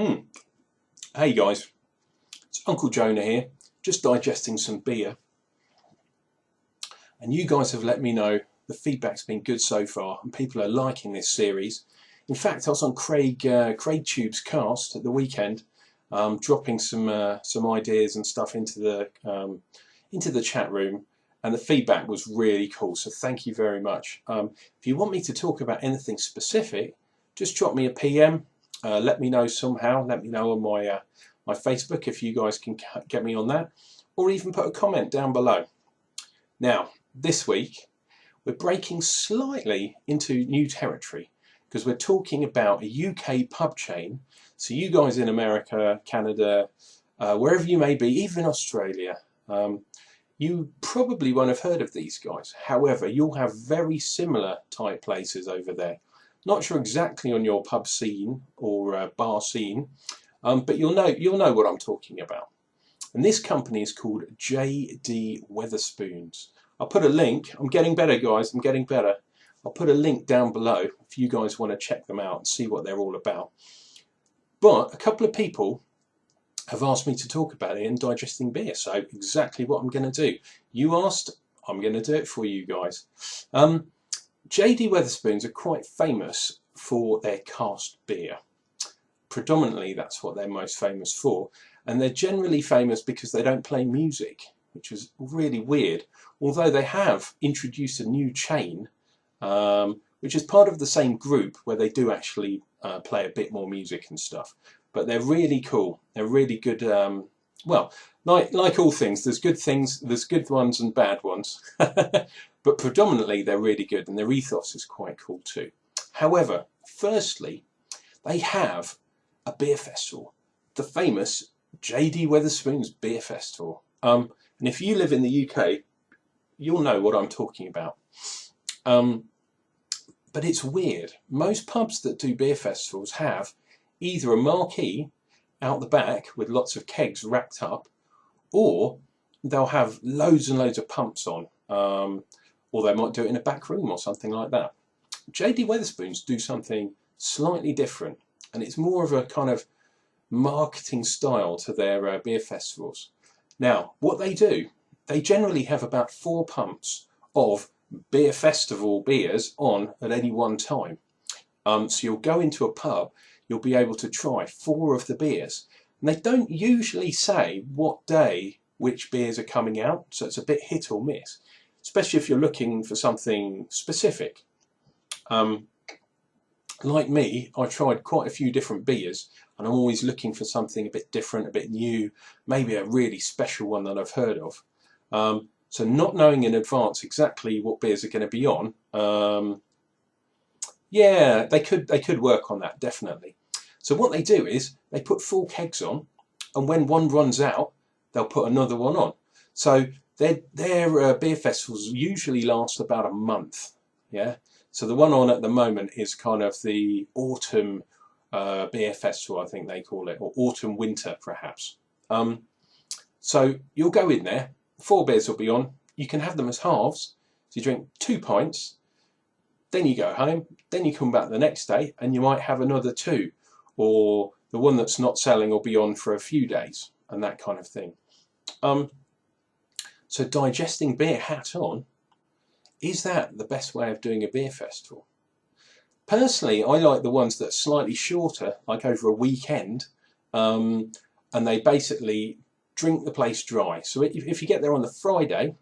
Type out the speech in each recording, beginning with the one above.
Mm. Hey guys, it's Uncle Jonah here, just digesting some beer. And you guys have let me know the feedback's been good so far and people are liking this series. In fact, I was on Craig Tube's cast at the weekend, dropping some ideas and stuff into the chat room, and the feedback was really cool, so thank you very much. If you want me to talk about anything specific, just drop me a PM. Let me know somehow. Let me know on my Facebook if you guys can get me on that, or even put a comment down below. Now, this week we're breaking slightly into new territory because we're talking about a UK pub chain. So you guys in America, Canada, wherever you may be, even Australia, you probably won't have heard of these guys. However, you'll have very similar type places over there. Not sure exactly on your pub scene or bar scene, but you'll know what I'm talking about. And this company is called JD Wetherspoons. I'll put a link. I'm getting better, guys. I'm getting better. I'll put a link down below if you guys want to check them out and see what they're all about. But a couple of people have asked me to talk about it in digesting beer, so exactly what I'm going to do. You asked, I'm going to do it for you guys. JD Wetherspoons are quite famous for their cask beer. Predominantly that's what they're most famous for, and they're generally famous because they don't play music, which is really weird, although they have introduced a new chain which is part of the same group where they do actually play a bit more music and stuff. But they're really cool. They're really good. Well, like all things, there's good ones and bad ones. But predominantly they're really good, and their ethos is quite cool too. However, firstly, they have a beer festival, the famous JD Wetherspoons Beer Festival. And if you live in the UK, you'll know what I'm talking about. But it's weird. Most pubs that do beer festivals have either a marquee out the back with lots of kegs racked up, or they'll have loads and loads of pumps on, or they might do it in a back room or something like that. JD Wetherspoons do something slightly different, and it's more of a kind of marketing style to their beer festivals. Now, what they do, they generally have about 4 pumps of beer festival beers on at any one time. So you'll go into a pub, you'll be able to try 4 of the beers, and they don't usually say what day which beers are coming out, so it's a bit hit or miss, especially if you're looking for something specific. Like me, I tried quite a few different beers, and I'm always looking for something a bit different, a bit new, maybe a really special one that I've heard of. So not knowing in advance exactly what beers are going to be on, yeah, they could work on that, definitely. So what they do is they put 4 kegs on, and when one runs out, they'll put another one on. So their beer festivals usually last about a month. Yeah. So the one on at the moment is kind of the autumn beer festival, I think they call it, or autumn winter perhaps. So you'll go in there, 4 beers will be on. You can have them as halves. So you drink 2 pints, then you go home, then you come back the next day and you might have another 2, or the one that's not selling will be on for a few days, and that kind of thing. So digesting beer hat on, is that the best way of doing a beer festival? Personally, I like the ones that are slightly shorter, like over a weekend, and they basically drink the place dry. So if you get there on the Friday,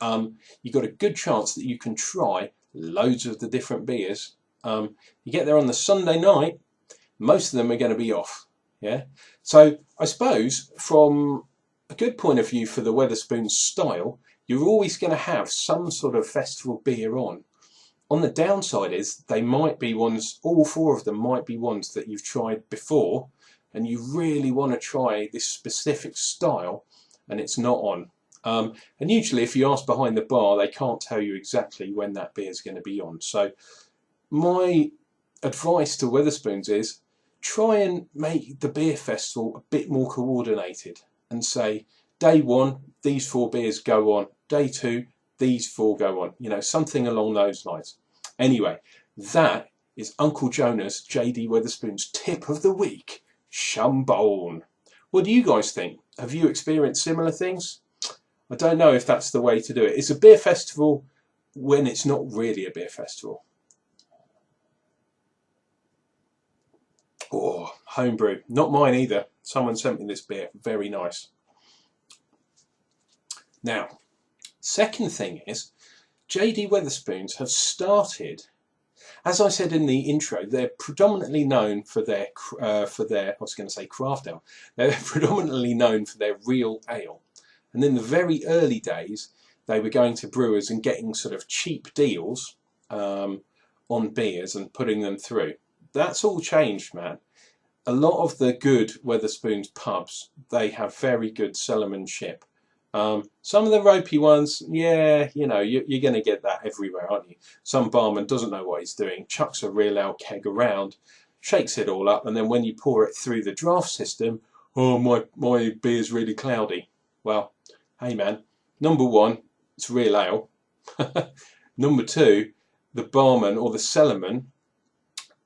you've got a good chance that you can try loads of the different beers. You get there on the Sunday night, most of them are going to be off. Yeah. So I suppose from a good point of view for the Wetherspoons style, you're always going to have some sort of festival beer on. On the downside is they might be ones, all 4 of them might be ones that you've tried before, and you really want to try this specific style, and it's not on. And usually if you ask behind the bar, they can't tell you exactly when that beer is going to be on. So my advice to Wetherspoons is try and make the beer festival a bit more coordinated, and say day 1 these 4 beers go on, day 2 these 4 go on, you know, something along those lines. Anyway, that is Uncle Jonah's JD Wetherspoons tip of the week. Chambone. What do you guys think? Have you experienced similar things? I don't know if that's the way to do it. It's a beer festival when it's not really a beer festival. Oh, homebrew. Not mine either. Someone sent me this beer. Very nice. Now, second thing is, JD Wetherspoons have started, as I said in the intro, they're predominantly known for their I was going to say craft ale. They're predominantly known for their real ale. And in the very early days, they were going to brewers and getting sort of cheap deals on beers and putting them through. That's all changed, man. A lot of the good Wetherspoons pubs, they have very good cellarmanship. Some of the ropey ones, yeah, you know, you're going to get that everywhere, aren't you? Some barman doesn't know what he's doing, chucks a real ale keg around, shakes it all up, and then when you pour it through the draft system, oh, my beer's really cloudy. Well, hey man, number one, it's real ale. Number two, the barman or the cellarman,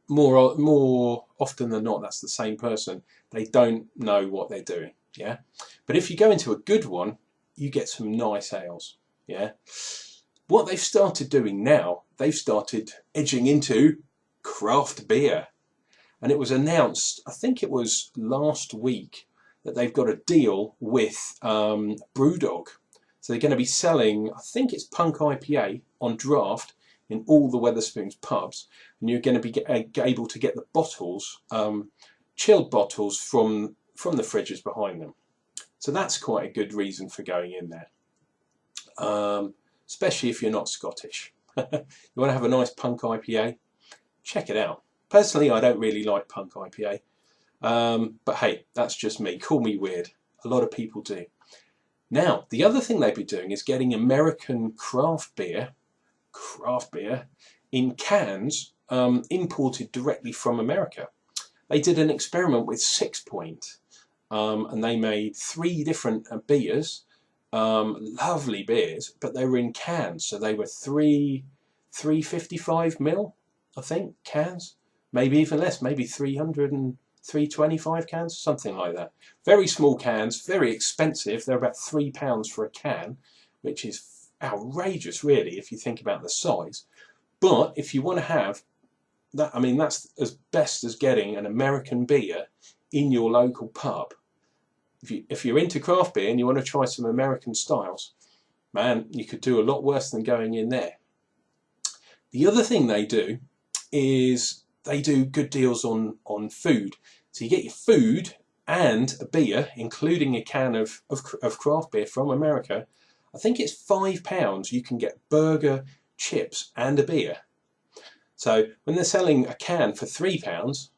more often than not, that's the same person. They don't know what they're doing, yeah? But if you go into a good one, you get some nice ales, yeah? What they've started doing now, they've started edging into craft beer. And it was announced, I think it was last week, that they've got a deal with Brewdog. So they're going to be selling, I think it's Punk IPA on draft in all the Wetherspoons pubs, and you're going to be able to get the bottles, chilled bottles from the fridges behind them. So that's quite a good reason for going in there, especially if you're not Scottish. You want to have a nice Punk IPA? Check it out. Personally, I don't really like Punk IPA, but hey, that's just me. Call me weird. A lot of people do. Now, the other thing they'd be doing is getting American craft beer in cans imported directly from America. They did an experiment with 6 Point and they made 3 different beers, lovely beers, but they were in cans, so they were 355ml, I think, cans, maybe even less, maybe 300 and 325 cans, something like that. Very small cans, very expensive. They're about £3 for a can, which is outrageous really if you think about the size. But if you want to have that, I mean, that's as best as getting an American beer in your local pub. If you're into craft beer and you want to try some American styles, man, you could do a lot worse than going in there. The other thing they do is they do good deals on food. So you get your food and a beer, including a can of craft beer from America. I think it's £5 you can get burger, chips and a beer. So when they're selling a can for £3,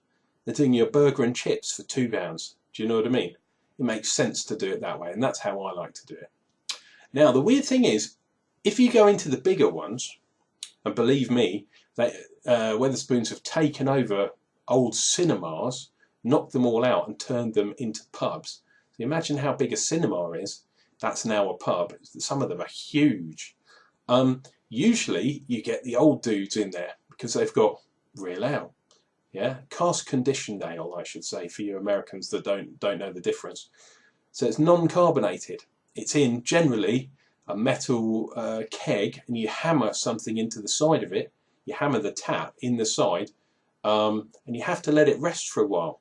they're doing you a burger and chips for £2. Do you know what I mean? It makes sense to do it that way, and that's how I like to do it. Now the weird thing is, if you go into the bigger ones, and believe me, Wetherspoons have taken over old cinemas, knocked them all out and turned them into pubs. So imagine how big a cinema is. That's now a pub. Some of them are huge. Usually you get the old dudes in there because they've got real ale. Yeah, cask conditioned ale, I should say, for you Americans that don't know the difference. So it's non-carbonated. It's in generally a metal keg, and you hammer something into the side of it. You hammer the tap in the side, and you have to let it rest for a while.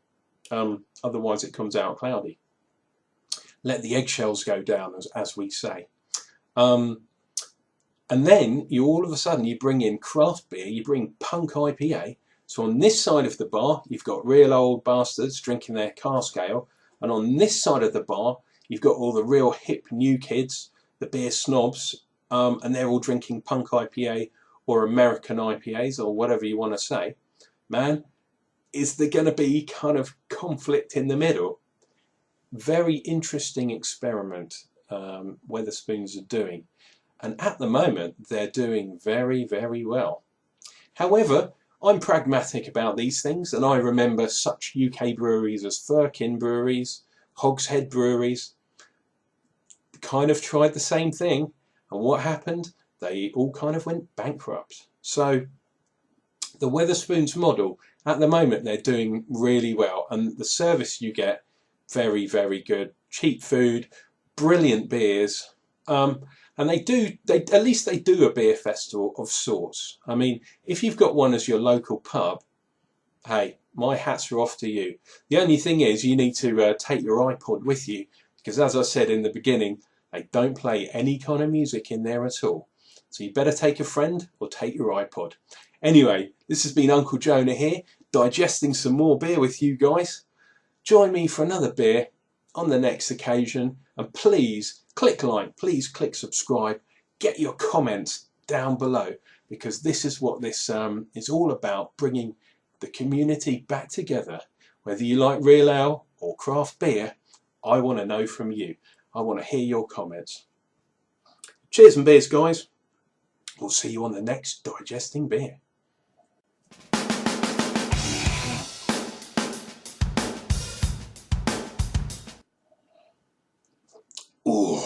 Otherwise it comes out cloudy. Let the eggshells go down, as we say. And then you all of a sudden you bring in craft beer, you bring Punk IPA. So on this side of the bar, you've got real old bastards drinking their cask ale. And on this side of the bar, you've got all the real hip new kids, the beer snobs, and they're all drinking Punk IPA or American IPAs or whatever you want to say. Man, is there going to be kind of conflict in the middle? Very interesting experiment Wetherspoons are doing. And at the moment, they're doing very, very well. However, I'm pragmatic about these things, and I remember such UK breweries as Firkin breweries, Hogshead breweries, kind of tried the same thing, and what happened? They all kind of went bankrupt. So the Wetherspoons model At the moment, they're doing really well, and the service you get, very, very good. Cheap food, brilliant beers, and they at least they do a beer festival of sorts. I mean, if you've got one as your local pub, hey, my hats are off to you. The only thing is, you need to take your iPod with you, because as I said in the beginning, they don't play any kind of music in there at all. So you better take a friend or take your iPod. Anyway, this has been Uncle Jonah here, digesting some more beer with you guys. Join me for another beer on the next occasion, and please click like, please click subscribe, get your comments down below, because this is what this is all about, bringing the community back together. Whether you like real ale or craft beer, I want to know from you. I want to hear your comments. Cheers and beers, guys. We'll see you on the next Digesting Beer. Ooh.